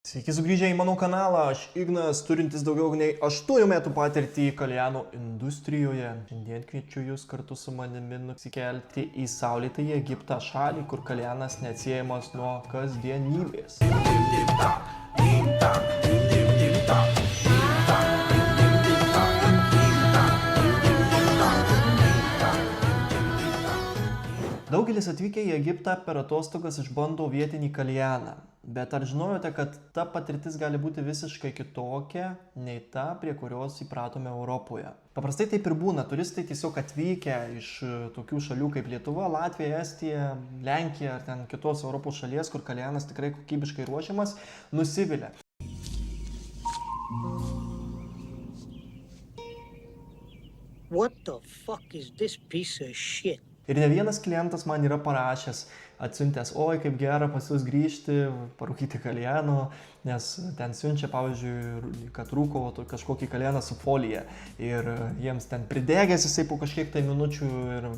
Sveiki sugrįžę į mano kanalą, aš Ignas, turintis daugiau nei 8 metų patirtį kaljanų industrijoje. Šiandien kviečiu jūs kartu su manimi nusikelti į saulėtąjį Egiptą, šalį, kur kaljanas neatsiejamas nuo kasdienybės. Daugelis atvykę į Egiptą per atostogas išbando vietinį kaljaną. Bet ar žinojote, kad ta patirtis gali būti visiškai kitokia nei ta, prie kurios įpratome Europoje? Paprastai taip ir būna. Turistai tiesiog atvykę iš tokių šalių kaip Lietuva, Latvija, Estija, Lenkija ar ten kitos Europos šalies, kur kaljanas tikrai kokybiškai ruošiamas, nusivilia. What the fuck is this piece of shit? Ir ne vienas klientas man yra parašęs, atsiuntęs, oi kaip gera pas jūs grįžti, parūkyti kaljano, nes ten siunčia, pavyzdžiui, kad rūko kažkokį kaljaną su folija. Ir jiems ten pridegęs jisai po kažkiek tai minučių ir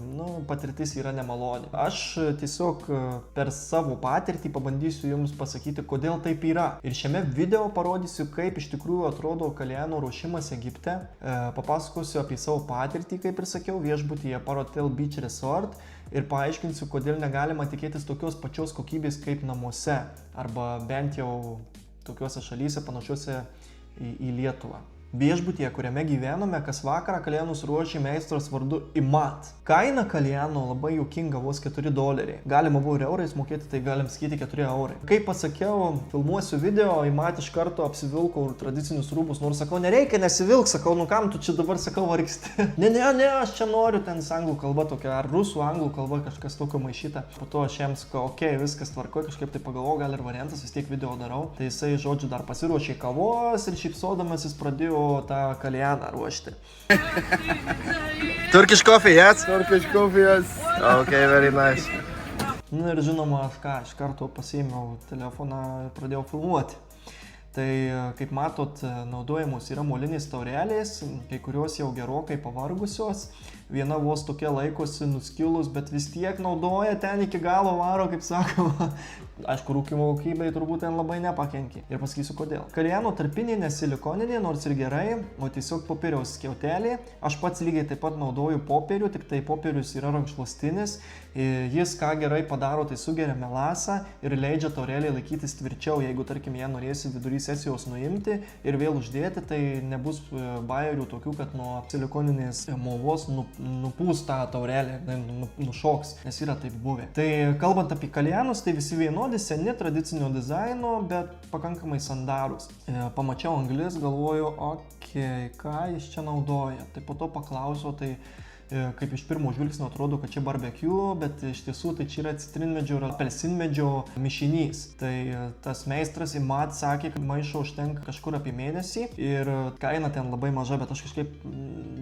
patirtis yra nemaloni. Aš tiesiog per savo patirtį pabandysiu jums pasakyti, kodėl taip yra. Ir šiame video parodysiu, kaip iš tikrųjų atrodo kaljano ruošimas Egipte. Papasakosiu apie savo patirtį, kaip ir sakiau, viešbutyje Parotel Beach Resort. Ir paaiškinsiu, kodėl negalima tikėtis tokios pačios kokybės kaip namuose, arba bent jau tokiuose šalyse panašiuose į Lietuvą. Viešbutyje, kuriame gyvenome, kas vakarą kaljanus ruošė meistras vardu Imad. Kaina kaljano labai juokinga, vos $4. Galima buvo ir eurais mokėti, tai galim sakyti 4 eurai. Kaip pasakiau, filmuosiu video, Imad iš karto apsivilko tradicinius rūbus, nors sakau, nereikia nesivilk, sakau, nu kam tu čia dabar, sakau, vargsti. Ne, aš čia noriu, ten anglų kalba tokia, ar rusų anglų kalba, kažkas tokio maišyta. Po to aš jiems sakau, okei, viskas tvarko, kažkaip tai pagalvojau, gal ir variantas, vis tiek video darau. Tai jisai, žodžiu, dar pasiruošė kavos ir šypsodamas jis pradėjo tą kaljaną ruošti. Turkish coffee, yes? Turkish coffee, yes. Okay, very nice. Ir žinoma, aš iš karto pasiėmiau telefoną ir pradėjau filmuoti. Tai, kaip matot, naudojamos yra molinės taurelės, kai kurios jau gerokai pavargusios. Viena vos tokia laikosi nuskilus, bet vis tiek naudoja ten iki galo varo, kaip sakoma. Aišku, rūkymo kokybei turbūt ten labai nepakenkė. Ir pasakysiu kodėl. Kaljano tarpinė nesilikoninė, nors ir gerai, o tiesiog popieriaus skiautelė. Aš pats lygiai taip pat naudoju popierių, tik tai popierius yra rankšluostinis. Jis ką gerai padaro, tai sugeria melasą ir leidžia taurelį laikytis tvirčiau. Jeigu, tarkim, ją norėsi vidury sesijos nuimti ir vėl uždėti, tai nebus bajerių tokių, kad nuo silikoninės movos nupūs tą taurelę, nušoks, nes yra taip buvę. Tai kalbant apie kaljanus, tai visi vienodi, seni, tradicinio dizaino, bet pakankamai sandarūs. Pamačiau anglis, galvoju, okei, ką jis čia naudoja. Tai po to paklausiau, tai kaip iš pirmo žvilgsnio atrodo, kad čia barbecue, bet iš tiesų tai čia yra citrinmedžio ir apelsinmedžio mišinys. Tai tas meistras Imad sakė, kad maišo užtenka kažkur apie mėnesį ir kaina ten labai maža, bet aš kažkaip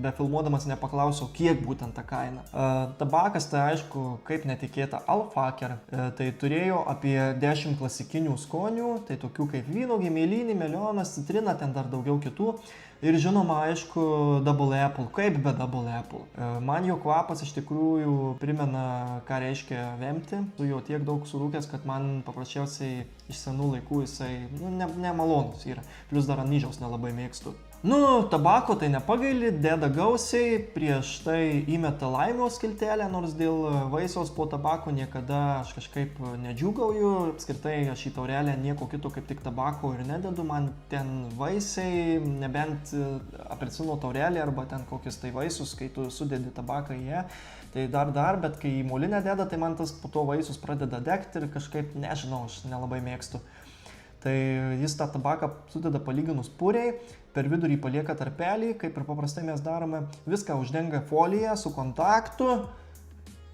befilmuodamas nepaklausiau, kiek būtent ta kaina. Tabakas tai aišku, kaip netikėta, Al-Fakir. Tai turėjo apie 10 klasikinių skonių, tai tokių kaip vynuogė, mėlynį, melionas, citrina, ten dar daugiau kitų. Ir žinoma, aišku, Double Apple. Kaip be Double Apple? Man jo kvapas iš tikrųjų primena, ką reiškia vemti. Tu jo tiek daug surūkęs, kad man paprasčiausiai iš senų laikų jisai nemalonus yra. Plius dar anyžiaus nelabai mėgstu. Tabako tai nepagaili, deda gausiai, prieš tai įmeta laimio skiltelę, nors dėl vaisiaus po tabako niekada aš kažkaip nedžiūgauju. Apskritai aš į taurelę nieko kito kaip tik tabako ir nededu, man ten vaisiai, nebent apelsino taurelė arba ten kokius tai vaisius, kai tu sudedi tabaką į ją, tai dar, bet kai į molinę deda, tai man tas po to vaisius pradeda degti ir kažkaip, nežinau, aš nelabai mėgstu. Tai jis tą tabaką sudeda palyginus puriai, per vidurį palieka tarpelį, kaip ir paprastai mes darome, viską uždengia folija su kontaktu,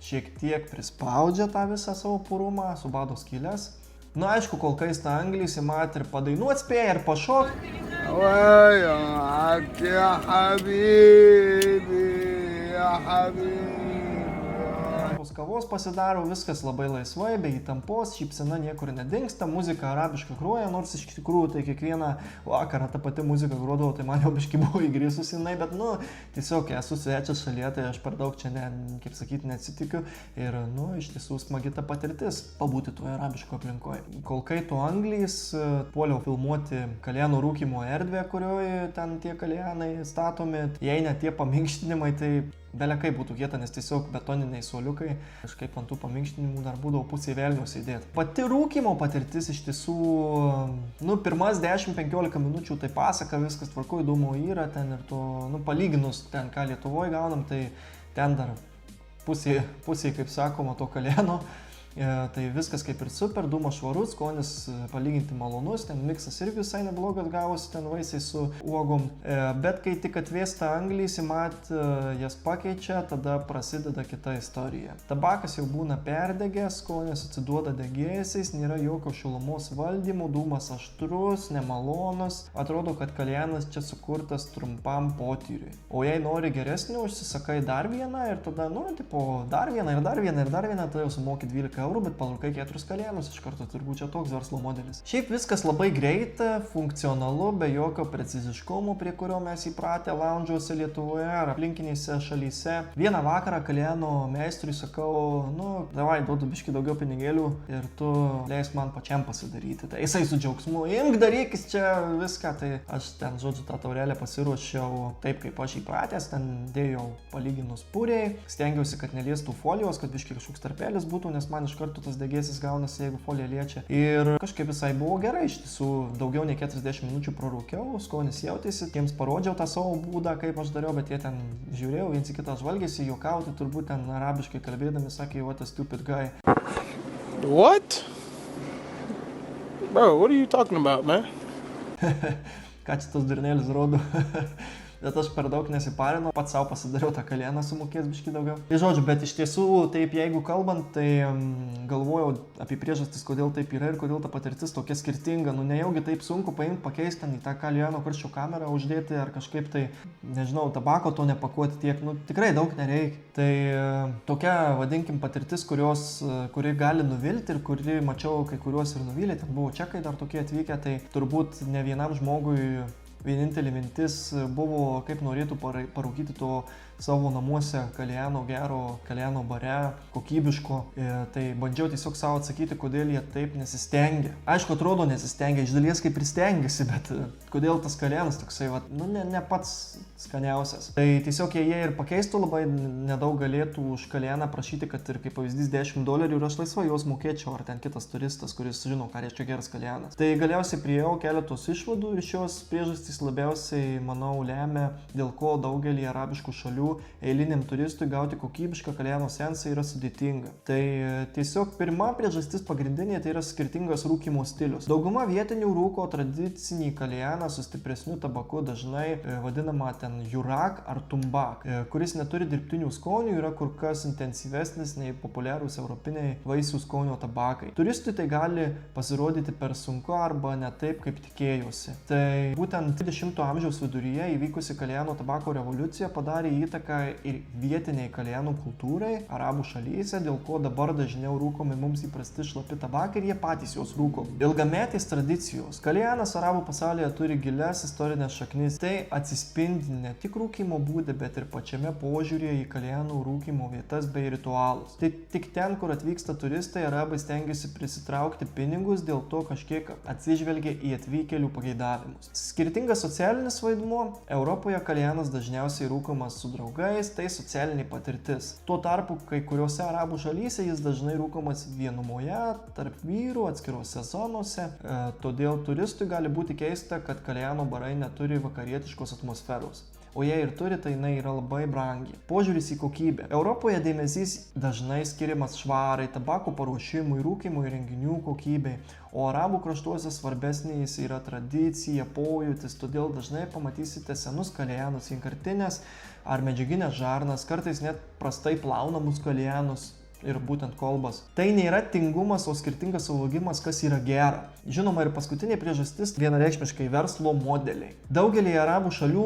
šiek tiek prispaudžia tą visą savo purumą, subado skylės. Aišku, kol kas tą anglį Imad ir padainuot spėja ir pašok. kavos pasidaro, viskas labai laisvai, be įtampos, šypsena niekur nedingsta, muzika arabiška groja, nors iš tikrųjų tai kiekvieną vakarą ta pati muzika grodavo, tai man jau biškai buvo įgrisus jinai, bet, tiesiog esu svečias šalyje, tai aš per daug čia, kaip sakyti, neatsitikiu ir, iš tiesų smagi ta patirtis pabūti toje arabiško aplinkoje. Kol kaito Anglys, puoliau filmuoti kalėnų rūkymo erdvę, kurioje ten tie kalėnai statomi, jei ne tie paminkštinimai, tai belekai būtų kieta, nes tiesiog betoniniai suoliukai, kažkaip ant tų paminkštinimų dar būdavo pusė velnių sėdėti. Pati rūkymo patirtis iš tiesų, pirmas 10-15 minučių tai pasaka, viskas tvarko, įdomu yra ten ir to, palyginus ten, ką Lietuvoje gaunam, tai ten dar pusė, kaip sakoma, to kalėno. Tai viskas kaip ir super, dūmas švarus, skonis palyginti malonus, ten miksas irgi visai neblogas gavosi, ten vaisiai su uogom. Bet kai tik atvėsta Anglys, jas pakeičia, tada prasideda kita istorija. Tabakas jau būna perdegęs, skonis atsiduoda degėsiais, nėra jokio šilumos valdymų, dūmas aštrus, nemalonus, atrodo, kad kalėnas čia sukurtas trumpam potyriui. O jei nori geresnio, užsisakai dar vieną ir tada, dar vieną, tai jau sumoki 12 eurų, bet palūkai 4 kalėnus iš karto, turbūt čia toks verslo modelis. Šiaip viskas labai greita, funkcionalu, be jokio preciziškumo, prie kurio mes įpratę lounge'uose Lietuvoje ar aplinkinėse šalyse. Vieną vakarą kalėno meistrui sakau, davai, duodu biškį daugiau pinigėlių ir tu leisk man pačiam pasidaryti. Tai jisai su džiaugsmu, imk darykis čia viską, tai aš ten, žodžiu, tą taurelę pasiruošiau taip, kaip aš įpratęs, ten dėjau palyginus puriai, stengiausi, kad neliestų folijos, kad biškį kažkoks tarpelis būtų, nes man iš karto tas degėsis gaunasi, jeigu folija liečia. Ir kažkaip visai buvo gerai, iš tiesų daugiau nei 40 minučių prarūkiau, skonis jautėsi, jiems parodžiau tą savo būdą, kaip aš dariau, bet jie ten žiūrėjau, viens į kitą žvalgėsi, juokauti, turbūt ten arabiškai kalbėdami, sakė, what a stupid guy. What? Bro, what are you talking about, man? Ką čia tas durnėlis rodo? Bet aš per daug nesiparinu, pats savo pasidariau tą kalėną, sumokės biškį daugiau. Tai žodžiu, bet iš tiesų, taip jeigu kalbant, tai galvojau apie priežastis, kodėl taip yra ir kodėl ta patirtis tokia skirtinga. Nejaugi taip sunku paimti, pakeisti ten į tą kalėno karščio kamerą, uždėti ar kažkaip tai, nežinau, tabako to nepakuoti tiek, tikrai daug nereikia. Tai tokia, vadinkim, patirtis, kuri gali nuvilti ir kuri, mačiau, kai kuriuos ir nuvylė, ten buvo čekai dar tokie atvykę, tai turbūt ne vienam žmogui vienintelė mintis buvo, kaip norėtų parūkyti to savo namuose kalėno, gero kalėno bare, kokybiško. Tai bandžiau tiesiog savo atsakyti, kodėl jie taip nesistengia. Aišku, atrodo nesistengia, iš dalies kaip ir stengiasi, bet kodėl tas kalėnas toksai, ne pats skaniausias. Tai tiesiog jie ir pakeistų labai nedaug galėtų už kalėną prašyti, kad ir kaip pavyzdys $10 ir aš laisvai juos mokėčiau, ar ten kitas turistas, kuris žino, ką reiškia geras kalėnas. Tai galiausiai priėjau keletos išvadų ir šios priežastys labiausiai, manau, lemia, dėl ko daugelį arabiškų šalių eiliniam turistui gauti kokybišką kalėno seansą yra sudėtinga. Tai tiesiog pirma priežastis pagrindinė, tai yra skirtingas rūkymo stilius. Dauguma vietinių rūko tradicinį kalėną su stipresniu tabaku, dažnai vadinama ten jurak ar tumbak, kuris neturi dirbtinių skonių, yra kur kas intensyvesnis nei populiarūs europiniai vaisių skonio tabakai. Turistui tai gali pasirodyti per sunku arba ne taip, kaip tikėjosi. Tai būtent 20 amžiaus viduryje įvykusi kalėno tabako revoliucija padarė įtaką ir vietiniai kalėnų kultūrai arabų šalyse, dėl ko dabar dažniau rūkomi mums įprasti šlapi tabakai ir jie patys juos rūko. Ilgametės tradicijos. Kalėnas arabų pasaulyje turi gilias istorinės šaknis. Tai atsispindi ne tik rūkymo būde, bet ir pačiame požiūrėje į kalėnų rūkymo vietas bei ritualus. Tai tik ten, kur atvyksta turistai, arabai stengiasi prisitraukti pinigus, dėl to kažkiek atsižvelgia į atvykėlių pageidavimus. Skirtingas socialinis vaidmuo. Europoje kalėnas dažniausiai rūkomas su draugais, tai socialinė patirtis. Tuo tarpu, kai kuriuose arabų šalyse jis dažnai rūkomas vienumoje, tarp vyrų, atskiruose zonuose. Todėl turistui gali būti keista, kad kalėno barai neturi vakarietiškos atmosferos. O jei ir turi, tai jinai yra labai brangi. Požiūris į kokybę. Europoje dėmesys dažnai skiriamas švarai, tabako paruošimui, rūkymui, renginių kokybei, o arabų kraštuose svarbesnis yra tradicija, pojūtis, todėl dažnai pamatysite senus kalėnus, vienkartinės ar medžiaginės žarnas, kartais net prastai plaunamus kalėnus, ir būtent kolbas. Tai nėra tingumas, o skirtingas suvokimas, kas yra gera. Žinoma, ir paskutinė priežastis vienareikšmiškai verslo modeliai. Daugelį arabų šalių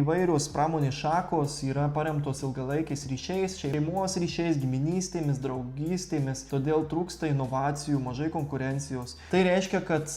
įvairios pramonės šakos yra paremtos ilgalaikiais ryšiais, šeimos ryšiais, giminystėmis, draugystėmis, todėl trūksta inovacijų, mažai konkurencijos. Tai reiškia, kad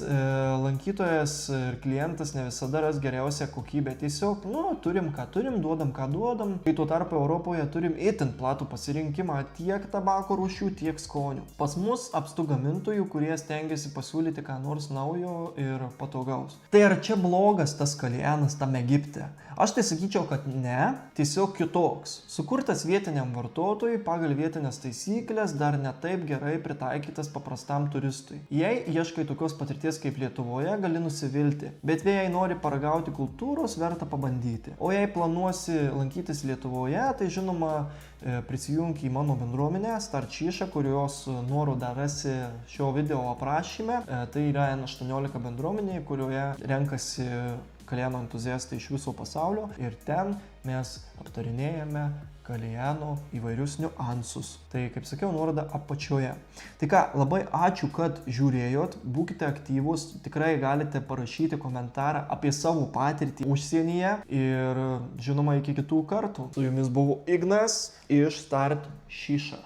lankytojas ir klientas ne visada ras geriausią kokybę. Tiesiog, turim ką turim, duodam ką duodam. Kai tuo tarpu Europoje turim itin platų pasirinkimą tiek tabako rūšių, tiek skonių. Pas mus apstu gamintojų, kurie stengiasi pasiūlyti ką nors naujo ir patogaus. Tai ar čia blogas tas kalėnas tam Egipte? Aš tai sakyčiau, kad ne, tiesiog kitoks. Sukurtas vietiniam vartotojui pagal vietinės taisyklės, dar ne taip gerai pritaikytas paprastam turistui. Jei ieškai tokios patirties kaip Lietuvoje, gali nusivilti, bet jei nori paragauti kultūros, verta pabandyti. O jei planuosi lankytis Lietuvoje, tai žinoma prisijunk į mano bendruomenę Start Shisha, kurios nuorodą rasi šio video aprašyme. Tai yra N18 bendruomenė, kurioje renkasi kalėno entuziastai iš viso pasaulio ir ten mes aptarinėjame kalėno įvairius niuansus. Tai, kaip sakiau, nuoroda apačioje. Tai ką, labai ačiū, kad žiūrėjot, būkite aktyvūs, tikrai galite parašyti komentarą apie savo patirtį užsienyje ir, žinoma, iki kitų kartų. Su jumis buvo Ignas iš Start Shisha.